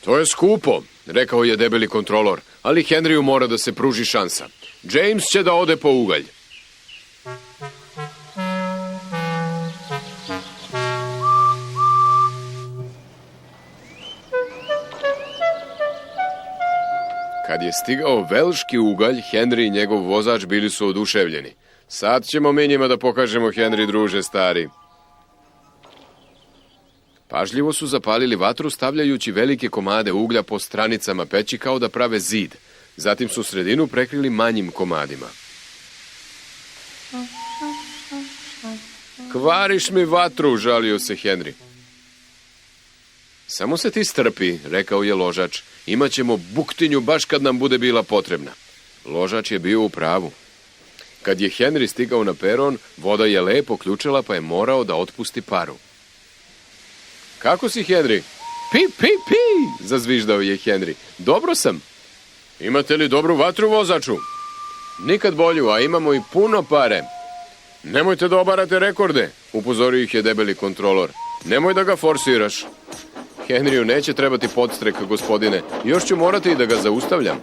To je skupo, rekao je debeli kontrolor, ali Henryu mora da se pruži šansa. James će da ode po ugalj. Kad je stigao velški ugalj, Henry i njegov vozač bili su oduševljeni. Sad ćemo mi njima da pokažemo, Henry, druže stari. Pažljivo su zapalili vatru stavljajući velike komade uglja po stranicama peći kao da prave zid. Zatim su sredinu prekrili manjim komadima. Kvariš mi vatru, žalio se Henry. Samo se ti strpi, rekao je ložač. Imaćemo buktinju baš kad nam bude bila potrebna. Ložač je bio u pravu. Kad je Henry stigao na peron, voda je lepo ključala pa je morao da otpusti paru. Kako si, Henry? Pi, pi, pi, zazviždao je Henry. Dobro sam. Imate li dobru vatru, vozaču? Nikad bolju, a imamo i puno pare. Nemojte da obarate rekorde, upozorio ih je debeli kontrolor. Nemoj da ga forsiraš. Henryu neće trebati podstrek, gospodine. Još ću morati i da ga zaustavljam.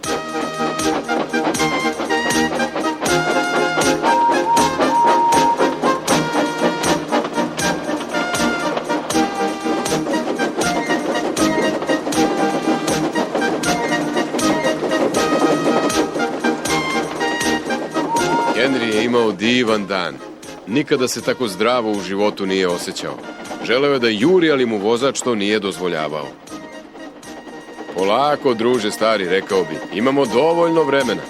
Henry je imao divan dan. Nikada se tako zdravo u životu nije osjećao. Želeo je da juri, ali mu vozač to nije dozvoljavao. Polako, druže stari, rekao bi. Imamo dovoljno vremena.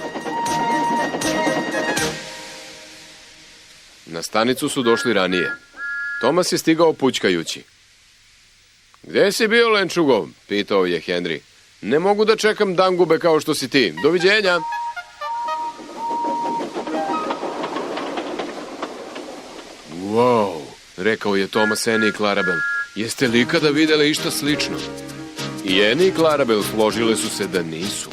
Na stanicu su došli ranije. Tomas je stigao pućkajući. Gde si bio, lenčugo? Pitao je Henry. Ne mogu da čekam dangube kao što si ti. Doviđenja. Wow, rekao je Tomas Eni i Clarabel. Jeste li ikada vidjeli išta slično? I Eni i Clarabel složile su se da nisu.